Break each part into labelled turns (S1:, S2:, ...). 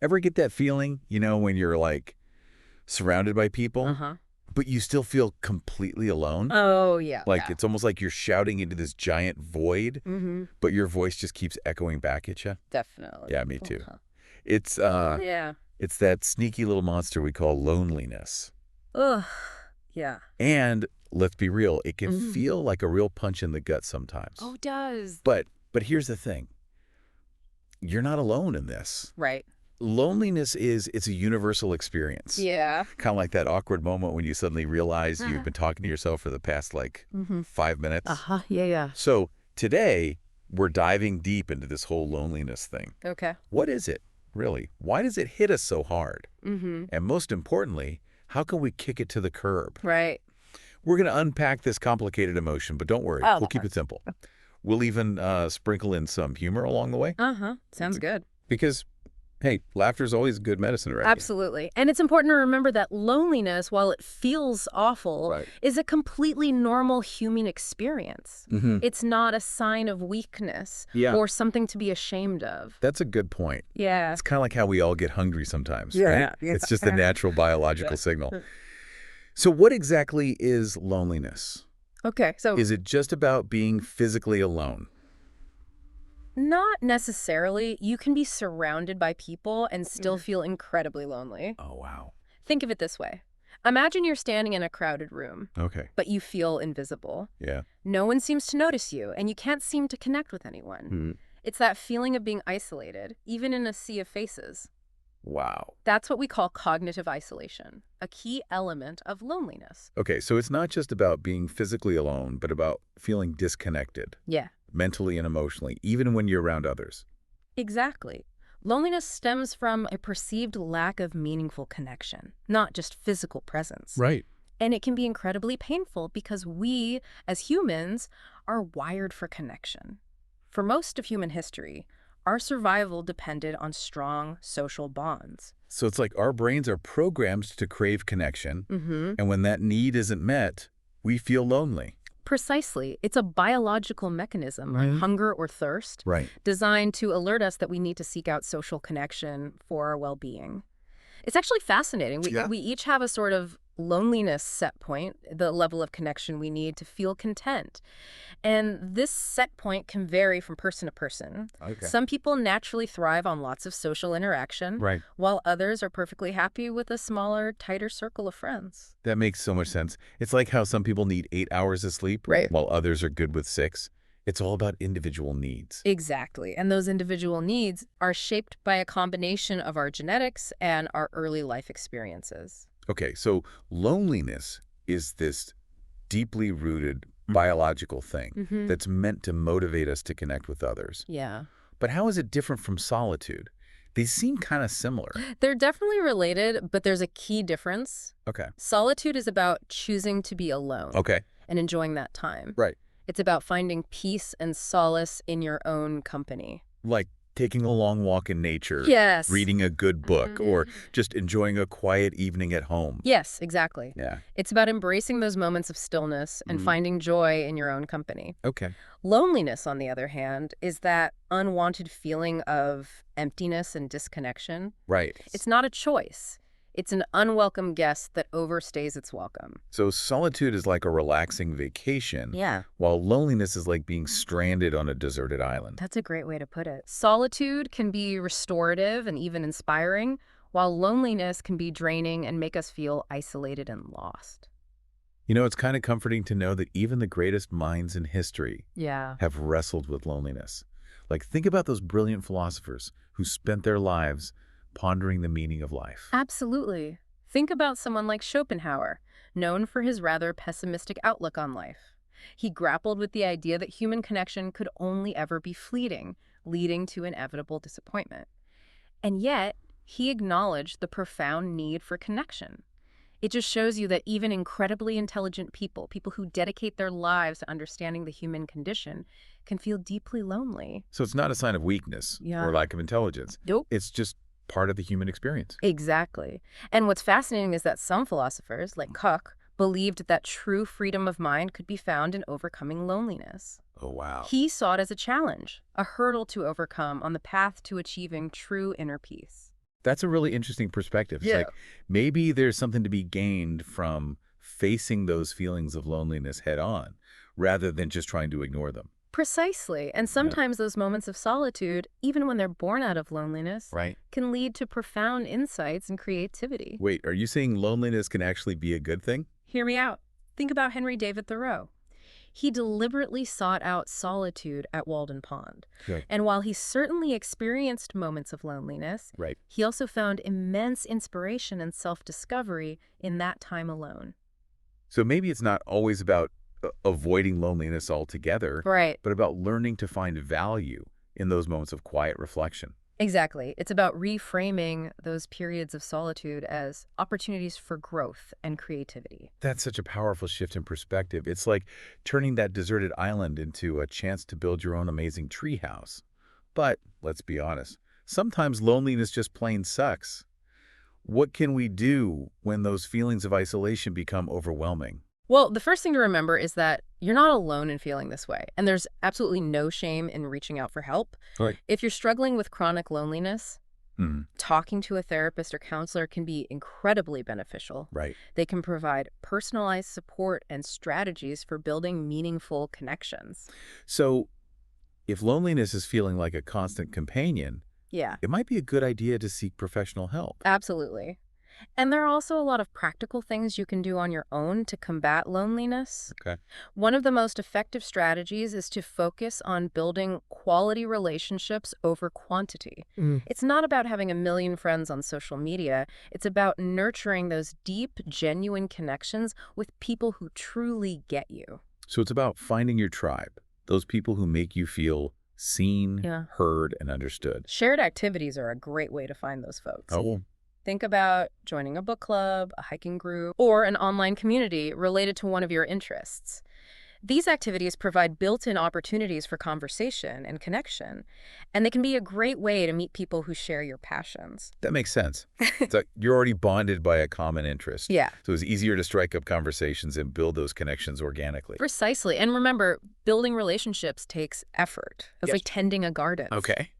S1: Ever get that feeling, when you're like surrounded by people,
S2: Uh-huh.
S1: but you still feel completely alone?
S2: Oh, yeah,
S1: Like
S2: yeah.
S1: it's almost like you're shouting into this giant void,
S2: Mm-hmm.
S1: but your voice just keeps echoing back at you?
S2: Definitely.
S1: Yeah, me too.
S2: Uh-huh.
S1: It's
S2: Yeah.
S1: it's that sneaky little monster we call loneliness.
S2: Ugh. Yeah.
S1: And let's be real, it can
S2: Mm.
S1: feel like a real punch in the gut sometimes.
S2: Oh, it does.
S1: But here's the thing. You're not alone in this.
S2: Right.
S1: Loneliness it's a universal experience.
S2: Yeah.
S1: Kind of like that awkward moment when you suddenly realize you've been talking to yourself for the past
S2: Mm-hmm.
S1: 5 minutes.
S2: Uh-huh. Yeah, yeah.
S1: So today we're diving deep into this whole loneliness thing.
S2: Okay.
S1: What is it, really? Why does it hit us so hard?
S2: Mm-hmm.
S1: And most importantly, how can we kick it to the curb?
S2: Right.
S1: We're going to unpack this complicated emotion, but don't worry,
S2: Oh,
S1: we'll keep it simple. We'll even sprinkle in some humor along the way
S2: uh-huh. Sounds good.
S1: because, hey, laughter is always good medicine, right?
S2: Absolutely. And it's important to remember that loneliness, while it feels awful,
S1: Right.
S2: is a completely normal human experience.
S1: Mm-hmm.
S2: It's not a sign of weakness
S1: Yeah.
S2: or something to be ashamed of.
S1: That's a good point.
S2: Yeah.
S1: It's kind of like how we all get hungry sometimes,
S2: Yeah,
S1: right?
S2: yeah.
S1: It's just a natural biological signal. So what exactly is loneliness?
S2: Okay, so
S1: Is it just about being physically alone?
S2: not necessarily. You can be surrounded by people and still feel incredibly lonely.
S1: Oh, wow.
S2: Think of it this way. Imagine you're standing in a crowded room,
S1: Okay.
S2: but you feel invisible.
S1: Yeah.
S2: No one seems to notice you, and you can't seem to connect with anyone.
S1: Hmm.
S2: It's that feeling of being isolated, even in a sea of faces.
S1: Wow.
S2: That's what we call cognitive isolation, a key element of loneliness.
S1: Okay, so it's not just about being physically alone, but about feeling disconnected,
S2: Yeah,
S1: mentally and emotionally, even when you're around others.
S2: exactly. Loneliness stems from a perceived lack of meaningful connection, not just physical presence.
S1: Right.
S2: And it can be incredibly painful because we, as humans, are wired for connection. For most of human history, our survival depended on strong social bonds.
S1: So it's like our brains are programmed to crave connection,
S2: Mm-hmm.
S1: and when that need isn't met, we feel lonely.
S2: Precisely. It's a biological mechanism, like hunger or thirst,
S1: Right.
S2: designed to alert us that we need to seek out social connection for our well-being. It's actually fascinating. We each have a sort of loneliness set point, the level of connection we need to feel content. And this set point can vary from person to person.
S1: Okay.
S2: Some people naturally thrive on lots of social interaction,
S1: Right.
S2: while others are perfectly happy with a smaller, tighter circle of friends.
S1: That makes so much sense. It's like how some people need 8 hours of sleep,
S2: Right.
S1: while others are good with 6. It's all about individual needs.
S2: Exactly. And those individual needs are shaped by a combination of our genetics and our early life experiences.
S1: Okay, so loneliness is this deeply rooted biological thing
S2: Mm-hmm.
S1: that's meant to motivate us to connect with others.
S2: Yeah.
S1: But how is it different from solitude? They seem kind of similar.
S2: They're definitely related, but there's a key difference.
S1: Okay.
S2: Solitude is about choosing to be alone
S1: Okay.
S2: and enjoying that time.
S1: Right.
S2: It's about finding peace and solace in your own company.
S1: Like taking a long walk in nature,
S2: Yes.
S1: reading a good book, or just enjoying a quiet evening at home.
S2: Yes, exactly.
S1: Yeah.
S2: It's about embracing those moments of stillness and finding joy in your own company.
S1: Okay.
S2: Loneliness, on the other hand, is that unwanted feeling of emptiness and disconnection.
S1: Right.
S2: It's not a choice. It's an unwelcome guest that overstays its welcome.
S1: So solitude is like a relaxing vacation,
S2: Yeah.
S1: while loneliness is like being stranded on a deserted island.
S2: That's a great way to put it. Solitude can be restorative and even inspiring, while loneliness can be draining and make us feel isolated and lost.
S1: It's kind of comforting to know that even the greatest minds in history
S2: Yeah.
S1: have wrestled with loneliness. Like, think about those brilliant philosophers who spent their lives pondering the meaning of life.
S2: Absolutely. Think about someone like Schopenhauer, known for his rather pessimistic outlook on life. He grappled with the idea that human connection could only ever be fleeting, leading to inevitable disappointment. And yet, he acknowledged the profound need for connection. It just shows you that even incredibly intelligent people who dedicate their lives to understanding the human condition, can feel deeply lonely.
S1: So it's not a sign of weakness or lack of intelligence.
S2: Nope.
S1: It's just part of the human experience.
S2: Exactly. And what's fascinating is that some philosophers, like Koch, believed that true freedom of mind could be found in overcoming loneliness.
S1: Oh, wow.
S2: He saw it as a challenge, a hurdle to overcome on the path to achieving true inner peace.
S1: That's a really interesting perspective. It's
S2: Yeah.
S1: like maybe there's something to be gained from facing those feelings of loneliness head on rather than just trying to ignore them.
S2: Precisely. And
S1: Yeah.
S2: sometimes those moments of solitude, even when they're born out of loneliness,
S1: Right.
S2: can lead to profound insights and creativity.
S1: Wait, are you saying loneliness can actually be a good thing?
S2: Hear me out. Think about Henry David Thoreau. He deliberately sought out solitude at Walden Pond.
S1: Good.
S2: And while he certainly experienced moments of loneliness,
S1: Right.
S2: he also found immense inspiration and self-discovery in that time alone.
S1: So maybe it's not always about avoiding loneliness altogether,
S2: Right.
S1: but about learning to find value in those moments of quiet reflection.
S2: Exactly. It's about reframing those periods of solitude as opportunities for growth and creativity.
S1: That's such a powerful shift in perspective. It's like turning that deserted island into a chance to build your own amazing treehouse. But let's be honest, sometimes loneliness just plain sucks. What can we do when those feelings of isolation become overwhelming?
S2: Well, the first thing to remember is that you're not alone in feeling this way, and there's absolutely no shame in reaching out for help.
S1: Right.
S2: If you're struggling with chronic loneliness,
S1: Hmm.
S2: talking to a therapist or counselor can be incredibly beneficial.
S1: Right.
S2: They can provide personalized support and strategies for building meaningful connections.
S1: So if loneliness is feeling like a constant companion,
S2: Yeah,
S1: it might be a good idea to seek professional help.
S2: absolutely. And there are also a lot of practical things you can do on your own to combat loneliness.
S1: Okay.
S2: One of the most effective strategies is to focus on building quality relationships over quantity.
S1: Mm.
S2: It's not about having a million friends on social media. It's about nurturing those deep, genuine connections with people who truly get you.
S1: So it's about finding your tribe, those people who make you feel seen,
S2: Yeah.
S1: heard, and understood.
S2: Shared activities are a great way to find those folks.
S1: Oh,
S2: Think about joining a book club, a hiking group, or an online community related to one of your interests. These activities provide built-in opportunities for conversation and connection, and they can be a great way to meet people who share your passions.
S1: that makes sense. It's like you're already bonded by a common interest.
S2: Yeah,
S1: So it's easier to strike up conversations and build those connections organically.
S2: precisely. And remember, building relationships takes effort. It's
S1: Yes.
S2: like tending a garden.
S1: Okay.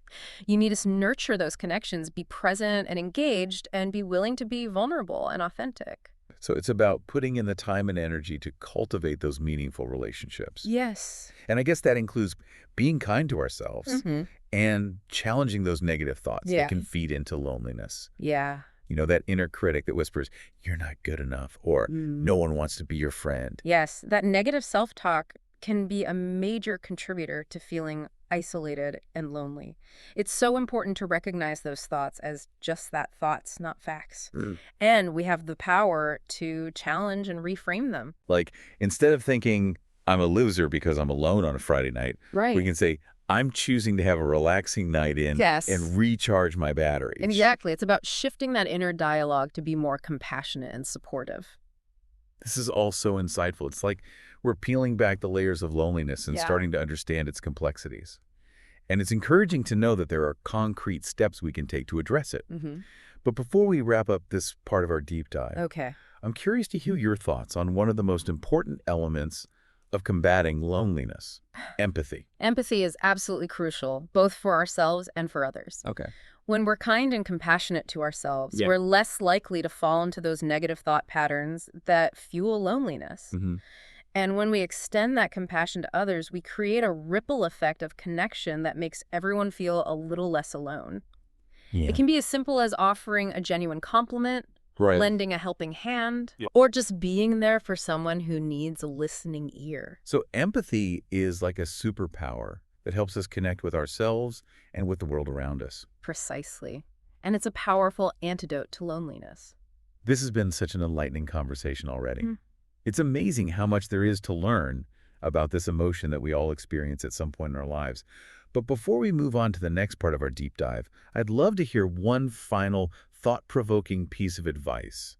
S2: You need to nurture those connections, be present and engaged, and be willing to be vulnerable and authentic.
S1: So it's about putting in the time and energy to cultivate those meaningful relationships.
S2: Yes.
S1: And I guess that includes being kind to ourselves
S2: Mm-hmm.
S1: and challenging those negative thoughts
S2: Yeah.
S1: that can feed into loneliness.
S2: Yeah.
S1: You know, that inner critic that whispers, you're not good enough, or no one wants to be your friend.
S2: Yes, that negative self-talk can be a major contributor to feeling isolated and lonely. It's so important to recognize those thoughts as just that, thoughts, not facts.
S1: Mm.
S2: And we have the power to challenge and reframe them.
S1: Like, instead of thinking, I'm a loser because I'm alone on a Friday night,
S2: Right.
S1: we can say, I'm choosing to have a relaxing night in
S2: Yes.
S1: and recharge my batteries.
S2: Exactly. It's about shifting that inner dialogue to be more compassionate and supportive.
S1: This is all so insightful. It's like we're peeling back the layers of loneliness and
S2: Yeah.
S1: starting to understand its complexities. And it's encouraging to know that there are concrete steps we can take to address it.
S2: Mm-hmm.
S1: But before we wrap up this part of our deep dive,
S2: Okay.
S1: I'm curious to hear your thoughts on one of the most important elements of combating loneliness: empathy.
S2: Empathy is absolutely crucial, both for ourselves and for others.
S1: Okay.
S2: When we're kind and compassionate to ourselves,
S1: Yeah.
S2: we're less likely to fall into those negative thought patterns that fuel loneliness.
S1: Mm-hmm.
S2: And when we extend that compassion to others, we create a ripple effect of connection that makes everyone feel a little less alone.
S1: Yeah.
S2: It can be as simple as offering a genuine compliment,
S1: Right.
S2: lending a helping hand,
S1: Yeah.
S2: or just being there for someone who needs a listening ear.
S1: So empathy is like a superpower that helps us connect with ourselves and with the world around us.
S2: Precisely. And it's a powerful antidote to loneliness.
S1: This has been such an enlightening conversation already.
S2: Mm.
S1: It's amazing how much there is to learn about this emotion that we all experience at some point in our lives. But before we move on to the next part of our deep dive, I'd love to hear one final thought-provoking piece of advice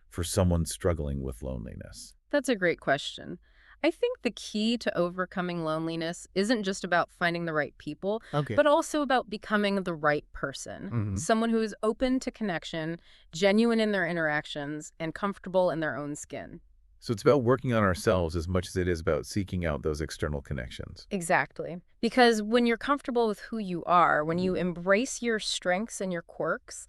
S1: for someone struggling with loneliness.
S2: That's a great question. I think the key to overcoming loneliness isn't just about finding the right people,
S1: Okay.
S2: but also about becoming the right person.
S1: Mhm.
S2: Someone who is open to connection, genuine in their interactions, and comfortable in their own skin.
S1: So it's about working on ourselves as much as it is about seeking out those external connections.
S2: Exactly. Because when you're comfortable with who you are, when you embrace your strengths and your quirks,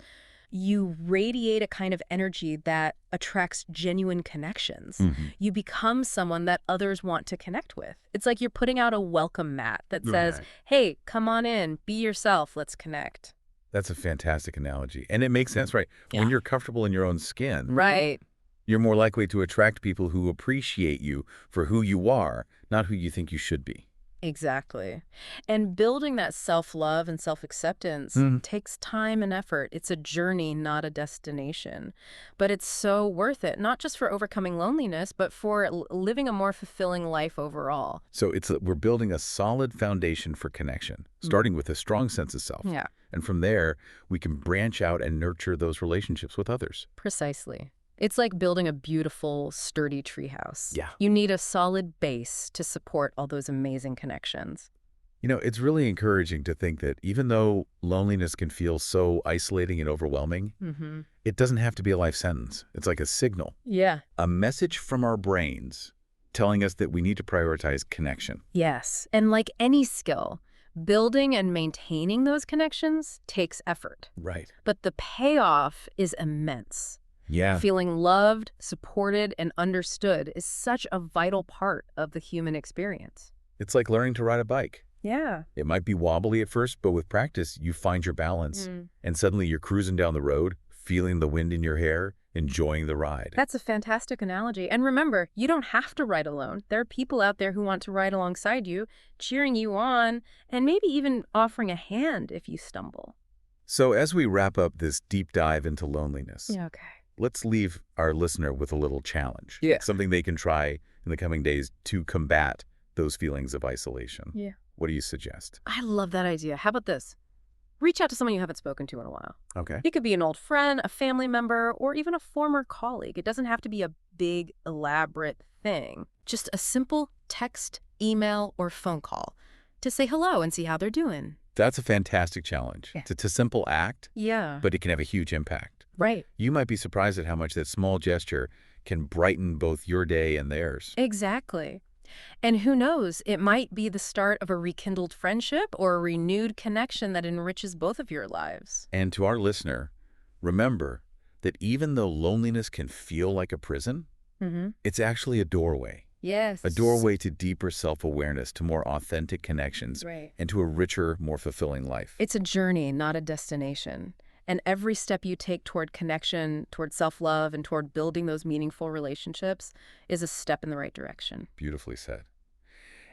S2: You radiate a kind of energy that attracts genuine connections.
S1: Hmm.
S2: You become someone that others want to connect with. It's like you're putting out a welcome mat that says,
S1: Right.
S2: hey, come on in, be yourself, let's connect.
S1: That's a fantastic analogy. And it makes sense, right? When
S2: Yeah.
S1: you're comfortable in your own skin,
S2: Right.
S1: you're more likely to attract people who appreciate you for who you are, not who you think you should be.
S2: Exactly. And building that self-love and self-acceptance
S1: Hmm.
S2: takes time and effort. It's a journey, not a destination. But it's so worth it, not just for overcoming loneliness, but for living a more fulfilling life overall.
S1: So we're building a solid foundation for connection,
S2: Mm.
S1: starting with a strong sense of self.
S2: Yeah,
S1: And from there, we can branch out and nurture those relationships with others.
S2: precisely. It's like building a beautiful, sturdy treehouse.
S1: Yeah.
S2: You need a solid base to support all those amazing connections.
S1: It's really encouraging to think that even though loneliness can feel so isolating and overwhelming,
S2: Mm-hmm.
S1: it doesn't have to be a life sentence. It's like a signal,
S2: Yeah.
S1: a message from our brains telling us that we need to prioritize connection.
S2: Yes. And like any skill, building and maintaining those connections takes effort.
S1: Right.
S2: But the payoff is immense.
S1: Yeah.
S2: Feeling loved, supported, and understood is such a vital part of the human experience.
S1: It's like learning to ride a bike.
S2: Yeah.
S1: It might be wobbly at first, but with practice, you find your balance. And suddenly you're cruising down the road, feeling the wind in your hair, enjoying the ride.
S2: That's a fantastic analogy. And remember, you don't have to ride alone. There are people out there who want to ride alongside you, cheering you on, and maybe even offering a hand if you stumble.
S1: So as we wrap up this deep dive into loneliness,
S2: Okay.
S1: let's leave our listener with a little challenge.
S2: Yeah.
S1: Something they can try in the coming days to combat those feelings of isolation.
S2: Yeah.
S1: What do you suggest?
S2: I love that idea. How about this? Reach out to someone you haven't spoken to in a while.
S1: Okay.
S2: It could be an old friend, a family member, or even a former colleague. It doesn't have to be a big, elaborate thing. Just a simple text, email, or phone call to say hello and see how they're doing.
S1: That's a fantastic challenge.
S2: Yeah.
S1: It's a simple act,
S2: Yeah.
S1: but it can have a huge impact.
S2: Right.
S1: You might be surprised at how much that small gesture can brighten both your day and theirs.
S2: Exactly. And who knows, it might be the start of a rekindled friendship or a renewed connection that enriches both of your lives.
S1: And to our listener, remember that even though loneliness can feel like a prison,
S2: Mm-hmm.
S1: it's actually a doorway.
S2: Yes.
S1: A doorway to deeper self-awareness, to more authentic connections,
S2: Right.
S1: and to a richer, more fulfilling life.
S2: It's a journey, not a destination. And every step you take toward connection, toward self-love, and toward building those meaningful relationships is a step in the right direction.
S1: Beautifully said.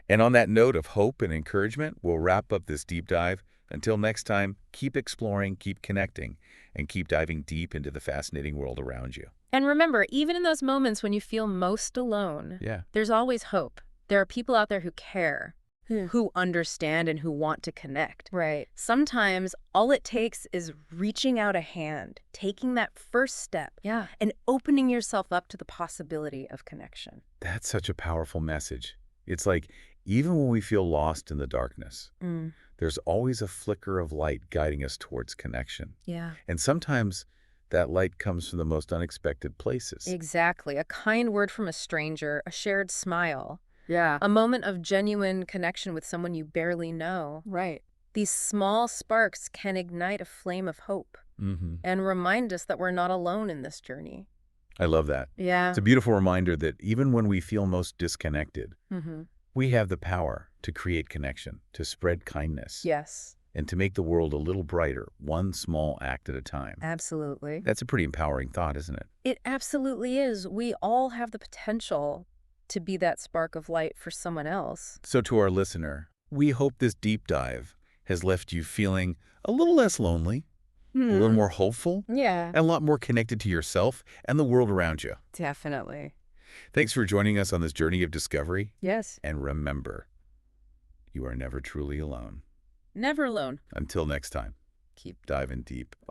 S1: And on that note of hope and encouragement, we'll wrap up this deep dive. Until next time, keep exploring, keep connecting, and keep diving deep into the fascinating world around you.
S2: And remember, even in those moments when you feel most alone,
S1: Yeah.
S2: there's always hope. There are people out there who care, who understand, and who want to connect. Right. Sometimes all it takes is reaching out a hand, taking that first step, and opening yourself up to the possibility of connection.
S1: That's such a powerful message. It's like, even when we feel lost in the darkness, there's always a flicker of light guiding us towards connection.
S2: Yeah.
S1: And sometimes that light comes from the most unexpected places.
S2: Exactly. A kind word from a stranger, a shared smile.
S3: Yeah.
S2: A moment of genuine connection with someone you barely know.
S3: Right.
S2: These small sparks can ignite a flame of hope
S1: Mm-hmm.
S2: and remind us that we're not alone in this journey.
S1: I love that.
S2: Yeah.
S1: It's a beautiful reminder that even when we feel most disconnected,
S2: Mm-hmm.
S1: we have the power to create connection, to spread kindness,
S2: Yes,
S1: and to make the world a little brighter, one small act at a time.
S2: absolutely.
S1: That's a pretty empowering thought, isn't it?
S2: It absolutely is. We all have the potential to be that spark of light for someone else.
S1: So to our listener, we hope this deep dive has left you feeling a little less lonely, a little more hopeful,
S2: Yeah.
S1: and a lot more connected to yourself and the world around you.
S2: Definitely.
S1: Thanks for joining us on this journey of discovery.
S2: Yes.
S1: And remember, you are never truly alone.
S2: Never alone.
S1: Until next time,
S2: Keep
S1: diving deep.